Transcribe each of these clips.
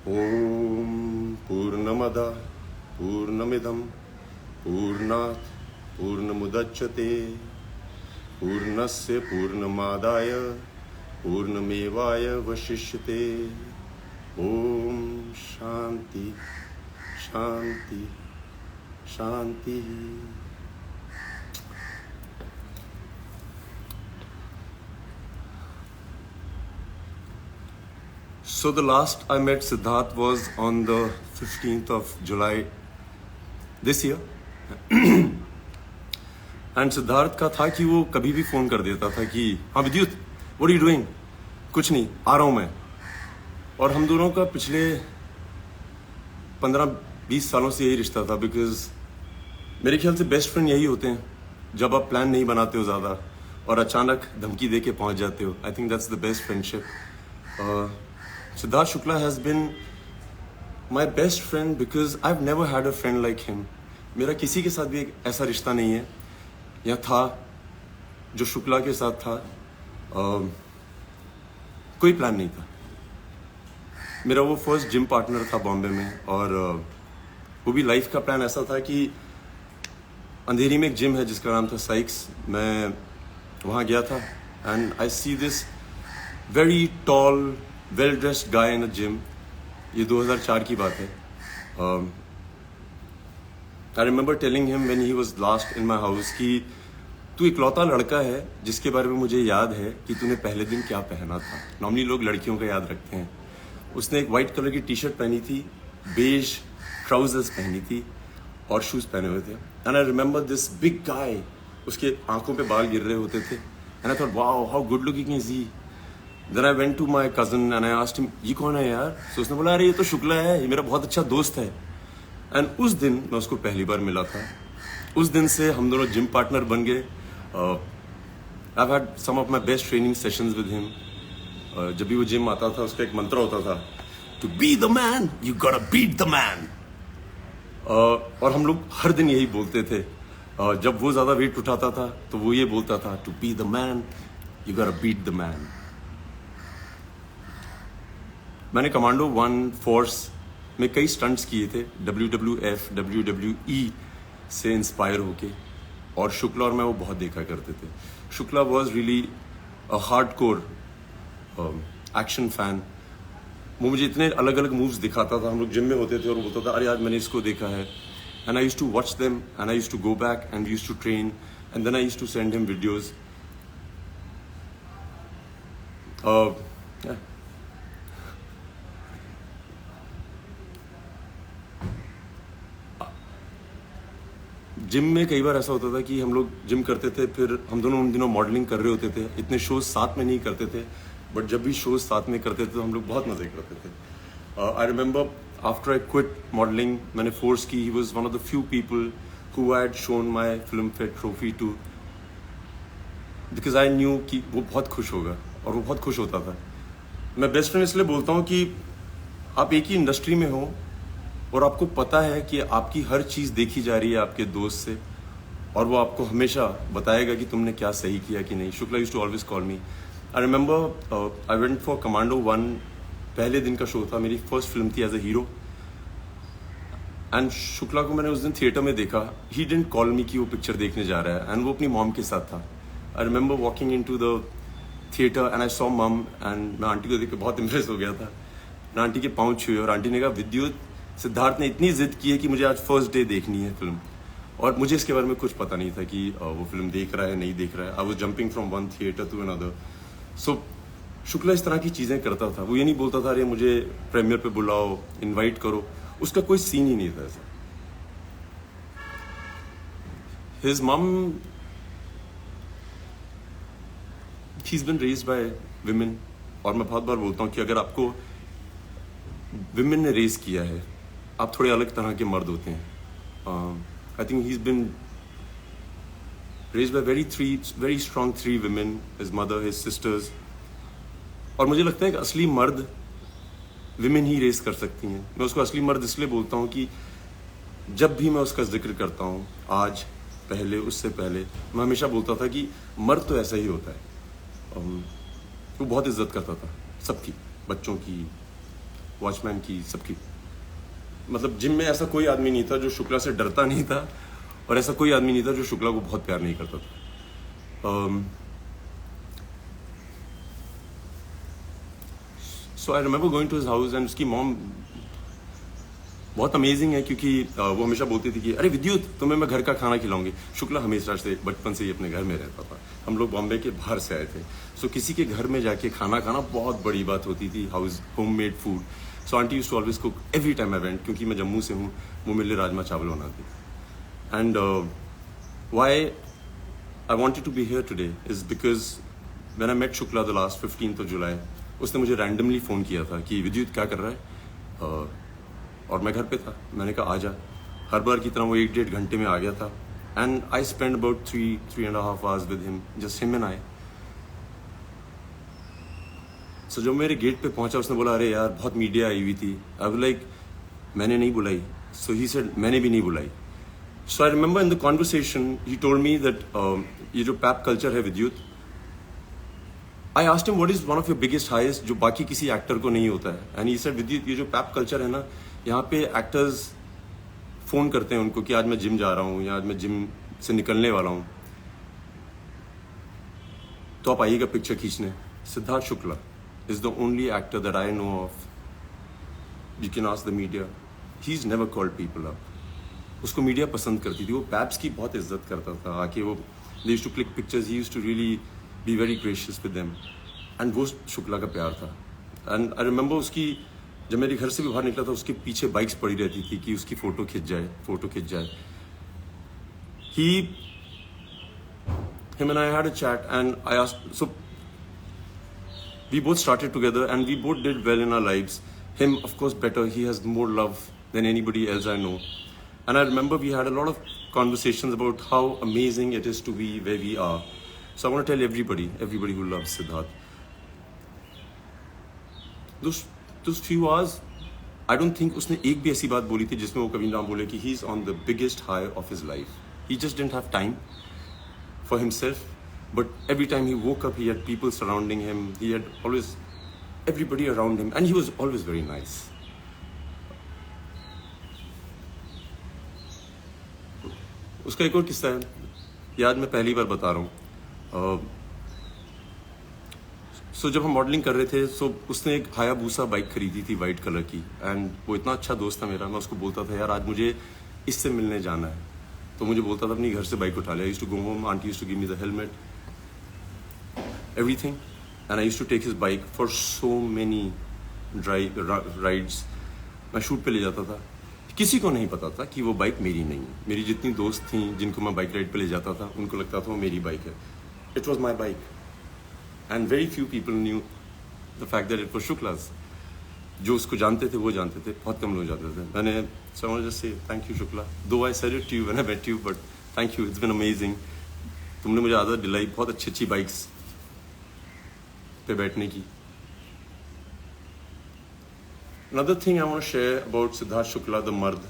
ॐ पूर्णमदः पूर्णमिदं पूर्णात् पूर्णमुदच्यते पूर्णस्य पूर्णमादाय पूर्णमेवावशिष्यते। ॐ शान्ति शान्ति शान्ति। So the last I met Siddharth was on the 15th of July this year. And Siddharth का था कि वो कभी भी फ़ोन कर देता था कि हाँ विद्युत, व्हाट आर यू डूइंग? कुछ नहीं, आ रहा हूँ मैं। और हम दोनों का पिछले 15-20 सालों से यही रिश्ता था, बिकॉज मेरे ख्याल से बेस्ट फ्रेंड यही होते हैं जब आप प्लान नहीं बनाते हो ज़्यादा और अचानक धमकी दे के पहुँच जाते हो। I think that's the best friendship. Siddharth Shukla has been my best friend because I've never had a friend like him. मेरा किसी के साथ भी एक ऐसा रिश्ता नहीं है या था जो शुक्ला के साथ था। कोई प्लान नहीं था। मेरा वो फर्स्ट जिम पार्टनर था बॉम्बे में, और वो भी लाइफ का प्लान ऐसा था कि अंधेरी में एक जिम है जिसका नाम था साइक्स। मैं वहाँ गया था and I see this very tall well dressed guy in a gym. ये 2004 की बात है। I remember telling him when he was last in my house कि तू इकलौता लड़का है जिसके बारे में मुझे याद है कि तूने पहले दिन क्या पहना था। नॉर्मली लोग लड़कियों का याद रखते हैं। उसने एक वाइट कलर की टी शर्ट पहनी थी, बेज ट्राउजर्स पहनी थी और शूज पहने हुए थे। And I remember this big guy, उसके आंखों पे बाल गिर रहे होते थे। And I thought wow how good looking is he. Then I went to my cousin and I asked him, ये कौन है यार? So उसने बोला अरे ये तो शुक्ला है, ये मेरा बहुत अच्छा दोस्त है। And उस दिन मैं उसको पहली बार मिला था। उस दिन से हम दोनों जिम पार्टनर बन गए। I've had some of my best training sessions with him. जब भी वो जिम आता था उसका एक मंत्र होता था, To be the man, you gotta beat the man. और हम लोग हर दिन यही बोलते थे। जब वो ज़्यादा वेट उठाता था तो वो ये बोलता था, To be the man, you gotta beat the man. मैंने कमांडो 1 फोर्स में कई स्टंट्स किए थे, WWF, WWE से इंस्पायर होके, और शुक्ला और मैं वो बहुत देखा करते थे। Shukla was really a hardcore action fan. वो मुझे इतने अलग अलग मूव्स दिखाता था। हम लोग जिम में होते थे और वो बोलता था अरे आज मैंने इसको देखा है। And I used to watch them and I used to go back and used to train and then I used to send him videos. Gym में कई बार ऐसा होता था कि हम लोग जिम करते थे, फिर हम दोनों उन दिनों मॉडलिंग कर रहे होते थे। इतने शोज साथ में नहीं करते थे, बट जब भी शोज साथ में करते थे तो हम लोग बहुत मजे करते थे। I remember after I quit modelling, मैंने फोर्स की, he was one of the few people who had shown my Filmfare trophy too, because I knew कि वो बहुत खुश होगा, और वो बहुत खुश होता था। मैं बेस्ट फ्रेंड इसलिए बोलता हूँ कि आप एक ही इंडस्ट्री में हो और आपको पता है कि आपकी हर चीज़ देखी जा रही है आपके दोस्त से, और वो आपको हमेशा बताएगा कि तुमने क्या सही किया कि नहीं। Shukla used to always call me. I remember I went for Commando 1, पहले दिन का शो था, मेरी फर्स्ट फिल्म थी as a hero. And Shukla को मैंने उस दिन थिएटर में देखा। ही डिडंट कॉल मी कि वो पिक्चर देखने जा रहा है, एंड वो अपनी मॉम के साथ था। I remember walking into the theatre and I saw mum, and मैं आंटी को देख के बहुत इम्प्रेस हो गया था। मैं आंटी के पाँव छुए और आंटी ने कहा विद्युत, सिद्धार्थ ने इतनी जिद की है कि मुझे आज फर्स्ट डे देखनी है फिल्म। और मुझे इसके बारे में कुछ पता नहीं था कि वो फिल्म देख रहा है नहीं देख रहा है। I was jumping from one theatre to another. So Shukla इस तरह की चीज़ें करता था। वो ये नहीं बोलता था अरे मुझे प्रीमियर पे बुलाओ, इनवाइट करो, उसका कोई सीन ही नहीं था ऐसा। His mum, he is been raised by women, और मैं बहुत बार बोलता हूँ कि अगर आपको विमेन ने रेज किया है, आप थोड़े अलग तरह के मर्द होते हैं। I think he is been raised bye very strong 3 women, his mother, his sisters. और मुझे लगता है कि असली मर्द विमेन ही रेज कर सकती हैं। मैं उसको असली मर्द इसलिए बोलता हूँ कि जब भी मैं उसका जिक्र करता हूँ, आज, पहले, उससे पहले, मैं हमेशा बोलता था कि मर्द तो ऐसा ही होता है। वो बहुत इज्जत करता था सबकी, बच्चों की, वॉचमैन की, सबकी। मतलब जिम में ऐसा कोई आदमी नहीं था जो शुक्ला से डरता नहीं था, और ऐसा कोई आदमी नहीं था जो शुक्ला को बहुत प्यार नहीं करता था। So I remember going to his house and उसकी मॉम बहुत अमेजिंग है, क्योंकि वो हमेशा बोलती थी कि अरे विद्युत, तुम्हें मैं घर का खाना खिलाऊंगी। शुक्ला हमेशा से बचपन से ही अपने घर में रहता था। हम लोग बॉम्बे के बाहर से आए थे, सो किसी के घर में जाके खाना खाना बहुत बड़ी बात होती थी, home made food. So aunty used to always cook every time I went, क्योंकि मैं जम्मू से हूँ, वो मेरे लिए राजमा चावल बनाती। And why I wanted to be here today is because when I met Shukla the last 15th July, उसने मुझे रैंडमली फ़ोन किया था कि विद्युत क्या कर रहा है, और मैं घर पे था। मैंने कहा आ जा। हर बार की तरह वो 1-1.5 घंटे में आ गया था। And I spend about 3.5 hours with him, just him and I. So जब मेरे गेट पे पहुंचा, उसने बोला अरे यार बहुत मीडिया आई हुई थी। आई वाज लाइक मैंने नहीं बुलाई। सो ही सेड मैंने भी नहीं बुलाई। So I remember in the conversation he told me that ये जो पैप कल्चर है Vidyut, I asked him what is one of your biggest heist जो बाकी किसी एक्टर को नहीं होता है। एंड ही सेड विद्युत, ये जो पैप कल्चर है ना, यहाँ पे एक्टर्स फोन करते हैं उनको कि आज मैं जिम जा रहा हूँ या आज मैं जिम से निकलने वाला हूँ, तो आप आइएगा पिक्चर खींचने। Siddharth Shukla is the only actor that I know of, you can ask the media, he is never called people up. उसको मीडिया पसंद करती थी, वो पैप्स की बहुत इज्जत करता था। आके वो they used to click pictures, he used to really be very gracious with them, and वो शुक्ला का प्यार था। एंड आई रिमेंबर उसकी, जब मेरे घर से भी बाहर निकला था, उसके पीछे बाइक्स पड़ी रहती थी कि उसकी फोटो खिंच जाए। Him and I had a chat and I asked, so we both started together and we both did well in our lives. Him, of course, better. He has more love than anybody else I know. And I remember we had a lot of conversations about how amazing it is to be where we are. So I want to tell everybody who loves Siddharth, those few hours, I don't think उसने एक भी ऐसी बात बोली थी जिसमें वो कभी ना बोले कि he is on the biggest high of his life. He just didn't have time for himself, but every time he woke up, he had people surrounding him. He had always everybody around him, and he was always very nice. उसका एक और किस्सा है, याद मैं पहली बार बता रहा हूँ। सो जब हम मॉडलिंग कर रहे थे, सो उसने एक हायाबूसा बाइक खरीदी थी वाइट कलर की, एंड वो इतना अच्छा दोस्त था मेरा। मैं उसको बोलता था यार आज मुझे इससे मिलने जाना है, तो मुझे बोलता था अपनी घर से बाइक उठा ले। I used to go home, aunty used to give me the helmet, everything, and I used to take his bike for so many rides. मैं शूट पे ले जाता था, किसी को नहीं पता था कि वो बाइक मेरी नहीं है। मेरी जितनी दोस्त थी जिनको मैं बाइक राइड पे ले जाता था, उनको लगता था वो मेरी बाइक है। It was my bike, and very few people knew the fact that it was Shukla's. जो उसको जानते थे वो जानते थे, बहुत कम लोग जानते थे। मैंने समझ just thank you Shukla, though I said it to you when I met you, but thank you, it's been amazing. तुमने मुझे आदत दिलाई बहुत अच्छी अच्छी बाइक्स पे बैठने की। Another thing I want to share about Siddharth Shukla, the मर्द।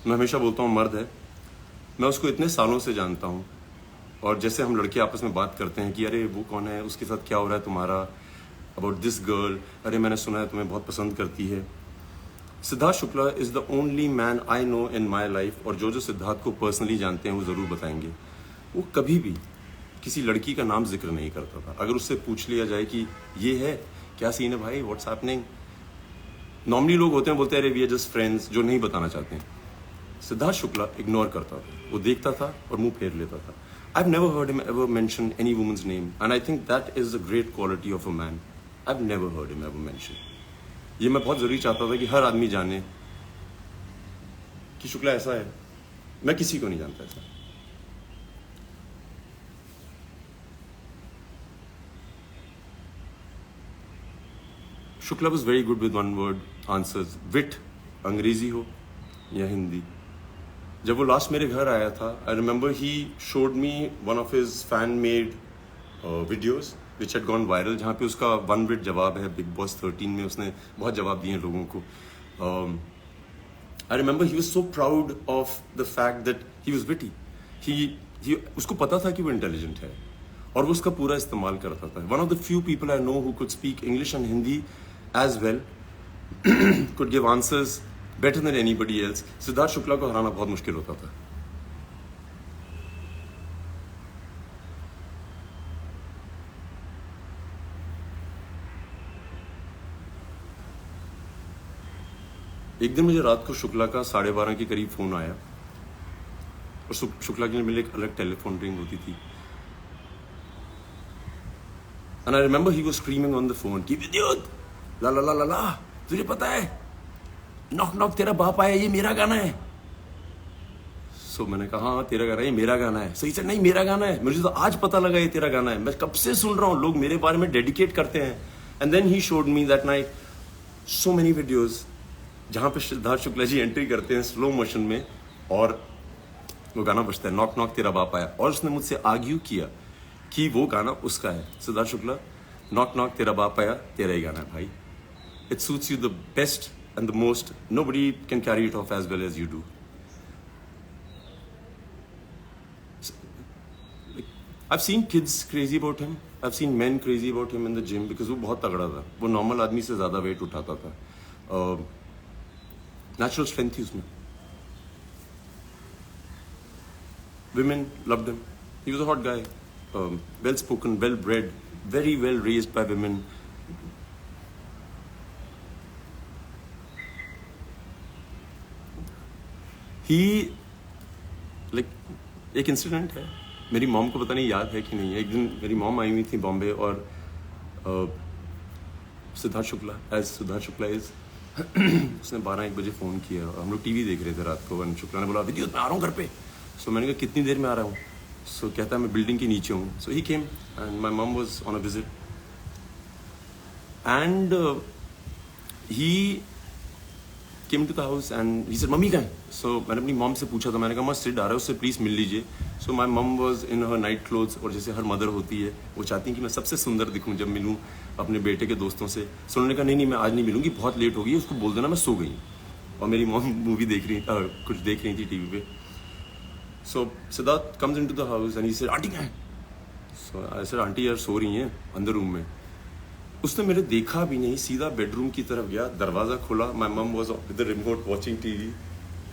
मैं हमेशा बोलता हूँ मर्द है। मैं उसको इतने सालों से जानता हूँ, और जैसे हम लड़के आपस में बात करते हैं कि अरे वो कौन है, उसके साथ क्या हो रहा है तुम्हारा, अबाउट दिस गर्ल, अरे मैंने सुना है तुम्हें बहुत पसंद करती है। Siddharth Shukla is the only man I know in my life, और जो सिद्धार्थ को पर्सनली जानते हैं वो ज़रूर बताएंगे, वो कभी भी किसी लड़की का नाम जिक्र नहीं करता था। अगर उससे पूछ लिया जाए कि ये है क्या सीन है भाई, व्हाट्स हैपनिंग, नॉर्मली लोग होते हैं बोलते हैं अरे वी आर जस्ट फ्रेंड्स, जो नहीं बताना चाहते हैं। सिद्धार्थ शुक्ला इग्नोर करता था, वो देखता था और मुंह फेर लेता था। I've never heard him ever mention any woman's name, and I think that is a great quality of a man. I've never heard him ever mention. ये मैं बहुत जरूरी चाहता था कि हर आदमी जाने कि शुक्ला ऐसा है। मैं किसी को नहीं जानता ऐसा। Shukla was very good with one word answers. Wit, अंग्रेजी हो या हिंदी। जब वो लास्ट मेरे घर आया था, I remember he showed me one of his fan made videos which had gone viral, जहाँ पे उसका 1 विट जवाब है बिग बॉस 13 में। उसने बहुत जवाब दिए लोगों को। I remember he was so proud of the fact that he was witty. He उसको पता था कि वो इंटेलिजेंट है, और वो उसका पूरा इस्तेमाल करता था। One of the few people I know who could speak English and Hindi as well, could give answers better than anybody else. Siddharth Shukla को हराना बहुत मुश्किल होता था. एक दिन मुझे रात को शुक्ला का 12:30 के करीब फोन आया और शुक्ला के लिए मेरे एक अलग टेलीफोन रिंग होती थी. And I remember he was screaming on the phone, कि विद्युत ला ला ला ला ला, तुझे पता है नॉक नॉक तेरा बाप आया, ये मेरा गाना है. सो मैंने कहा हाँ तेरा गाना है, ये मेरा गाना है. सही से नहीं मेरा गाना है, मुझे तो आज पता लगा ये तेरा गाना है, मैं कब से सुन रहा हूँ, लोग मेरे बारे में डेडिकेट करते हैं. And then he showed me that night so many videos जहाँ पे सिद्धार्थ शुक्ला जी एंट्री करते हैं स्लो मोशन में और वो गाना बजता है नॉक नॉक तेरा बाप आया. और उसने मुझसे आर्ग्यू किया कि वो गाना उसका है. सिद्धार्थ शुक्ला, नॉक नॉक तेरा बाप आया तेरा ही गाना है भाई. It suits you the best and the most. Nobody can carry it off as well as you do. I've seen kids crazy about him. I've seen men crazy about him in the gym because वो बहुत तगड़ा था. वो normal आदमी से ज्यादा wait उठाता था. नेचुरल स्ट्रेंथ थी उसमें. Women loved him. He was a hot guy. Well spoken, well bred, very well raised by women. He, like, एक इंसिडेंट है, मेरी मॉम को पता नहीं याद है कि नहीं है. एक दिन मेरी मॉम आई हुई थी बॉम्बे और सिद्धार्थ शुक्ला इज उसने 12-1 बजे फ़ोन किया और हम लोग टीवी देख रहे थे रात को. और शुक्ला ने बोला विद्युत मैं आ रहा हूँ घर पे. सो मैंने कहा कितनी देर में आ रहा हूँ. सो कहता है मैं बिल्डिंग के नीचे हूँ. So he came and my mom was on a visit and he came to the house and he said mummy कहाँ है. सो मैंने अपनी मॉम से पूछा था, मैंने कहा मस्त सिड आ रहा है, उससे प्लीज़ मिल लीजिए. So my mom was in her night clothes. और जैसे हर मदर होती है वो चाहती है कि मैं सबसे सुंदर दिखूँ जब मिलूँ अपने बेटे के दोस्तों से. सो उन्होंने कहा नहीं मैं आज नहीं मिलूंगी, बहुत लेट हो गई, उसको बोल देना मैं सो गई. और मेरी मॉम मूवी देख रही कुछ देख रही थी टीवी पे. So Siddharth comes into the house and he said aunty कहाँ है. सो आई सेड आंटी यार सो रही हैं अंदर रूम में. उसने मेरे देखा भी नहीं, सीधा बेडरूम की तरफ गया, दरवाजा खोला. My mum was with the remote watching TV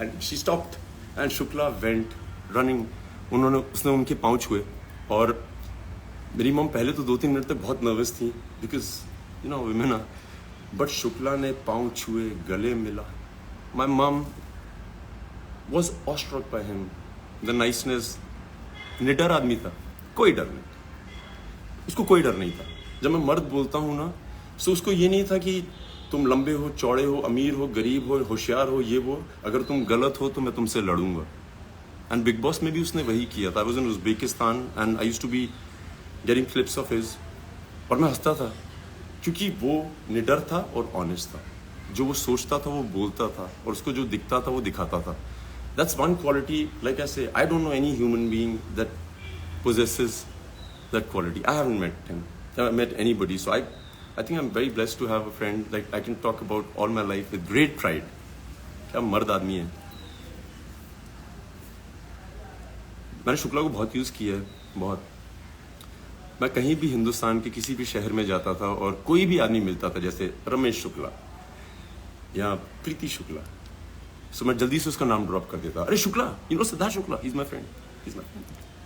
and she stopped and Shukla went running. उसने उनके पाँव छुए और मेरी मम पहले तो 2-3 मिनट तक बहुत नर्वस थी because you know women are. But Shukla ने पाँव छुए, गले मिला. My mum was awestruck by him, the niceness. निडर आदमी था, कोई डर नहीं, उसको कोई डर नहीं था. जब मैं मर्द बोलता हूँ ना, सो उसको ये नहीं था कि तुम लंबे हो, चौड़े हो, अमीर हो, गरीब हो, होशियार हो, ये वो, अगर तुम गलत हो तो मैं तुमसे लड़ूंगा. एंड बिग बॉस में भी उसने वही किया था. I was in Uzbekistan and I used to be getting clips of his. और मैं हंसता था क्योंकि वो निडर था और ऑनेस्ट था. जो वो सोचता था वो बोलता था और उसको जो दिखता था वो दिखाता था. That's one quality, like I say, I don't know any human being that possesses that quality. I haven't met him. I haven't met anybody. So I think I'm very blessed to have a friend like I can talk about all my life with great pride. क्या मर्द आदमी है. मैंने शुक्ला को बहुत use किया है, बहुत. मैं कहीं भी हिंदुस्तान के किसी भी शहर में जाता था और कोई भी आदमी मिलता था, जैसे रमेश शुक्ला या प्रीति शुक्ला, सो मैं जल्दी से उसका नाम ड्रॉप कर देता. अरे Shukla, you know Siddharth Shukla, he is my friend.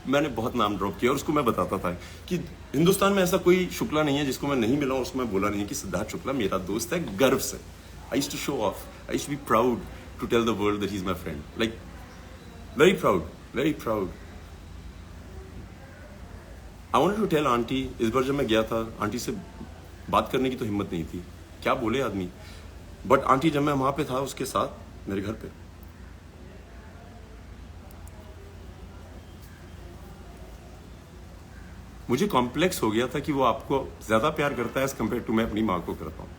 मैंने बहुत नाम ड्रॉप किया और उसको मैं बताता था कि हिंदुस्तान में ऐसा कोई शुक्ला नहीं है जिसको मैं नहीं मिला और उसको मैं बोला नहीं है कि सिद्धार्थ शुक्ला मेरा दोस्त है, गर्व से. I used to show off, I used to be proud to tell the world that he is my friend. Like very proud, very proud. I wanted to tell aunty. इस बार जब मैं गया था, आंटी से बात करने की तो हिम्मत नहीं थी, क्या बोले आदमी. बट आंटी जब मैं वहां पे था उसके साथ मेरे घर पे, मुझे कॉम्प्लेक्स हो गया था कि वो आपको ज्यादा प्यार करता है एज कम्पेयर टू मैं अपनी माँ को करता हूँ.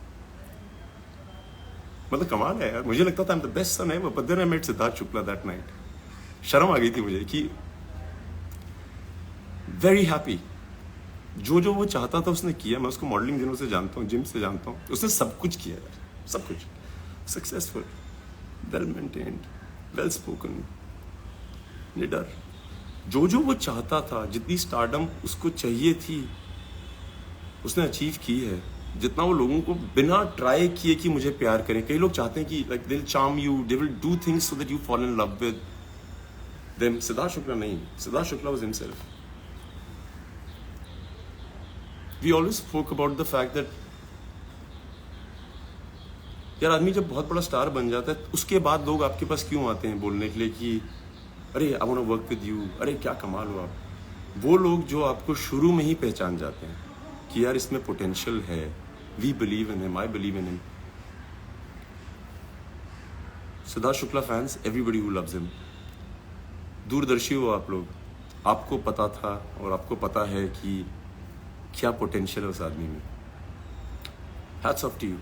मतलब कमाल है यार. मुझे लगता था I am the best son ever, but then I met Siddharth Shukla that night. शर्म आ गई थी मुझे कि वेरी हैप्पी. जो वो चाहता था उसने किया. मैं उसको मॉडलिंग दिनों से जानता हूँ, जिम से जानता हूँ. उसने सब कुछ किया यार, सब कुछ. Successful, well maintained, well spoken, निडर. जो वो चाहता था, जितनी स्टारडम उसको चाहिए थी, उसने अचीव की है. जितना वो लोगों को बिना ट्राई किए कि मुझे प्यार करें। कई लोग चाहते हैं कि like they will charm you, they will do things so that you fall in love with them. Siddharth Shukla नहीं, Siddharth Shukla was himself. We always spoke about the fact that यार आदमी जब बहुत बड़ा स्टार बन जाता है उसके बाद लोग आपके पास क्यों आते हैं बोलने के लिए कि अरे I want to work with you, अरे क्या कमाल हो आप। वो लोग जो आपको शुरू में ही पहचान जाते हैं कि यार इसमें पोटेंशियल है, we believe in him, I believe in him. Siddharth Shukla fans, everybody who loves him, दूरदर्शी हो आप लोग, आपको पता था और आपको पता है कि क्या पोटेंशियल है उस आदमी में। Hats off to you.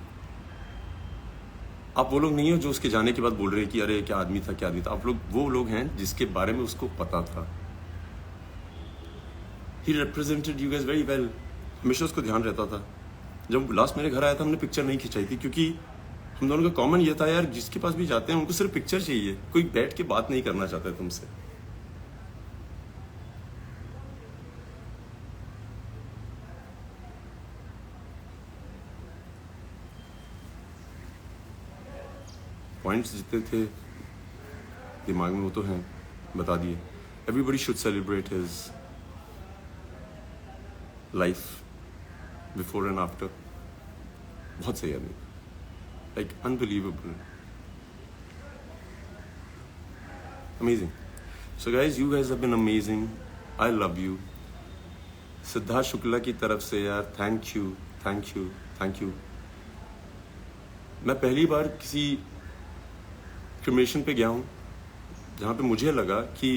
आप वो लोग नहीं हो जो उसके जाने के बाद बोल रहे हैं कि अरे क्या आदमी था, क्या आदमी था। आप लोग वो लोग हैं जिसके बारे में उसको पता था। He represented you guys very well. हमेशा उसको ध्यान रहता था। जब लास्ट मेरे घर आया था हमने पिक्चर नहीं खिंचाई थी क्योंकि हम दोनों का कॉमन ये था यार जिसके पास भी जाते हैं उनको सिर्फ पिक्चर चाहिए, कोई बैठ के बात नहीं करना चाहता है तुमसे। पॉइंट्स जितने थे दिमाग में वो तो हैं, बता दिए। Everybody should celebrate his life before and after. बहुत सही आदमी, like unbelievable, amazing. So guys, you guys have been amazing, I love you. Siddharth Shukla की तरफ से यार thank you, thank you, thank you. मैं पहली बार किसी क्रिमेशन पे गया हूँ जहाँ पे मुझे लगा कि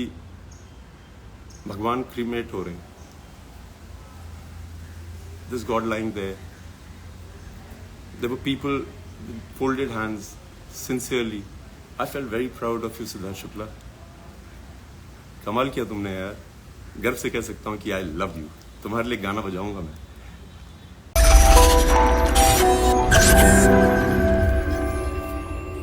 भगवान क्रीमेट हो रहे हैं। This God lying there. There were people with folded hands, sincerely. I felt very proud of you, Siddharth Shukla. कमाल किया तुमने यार। गर्व से कह सकता हूँ कि I love you. तुम्हारे लिए गाना बजाऊंगा मैं।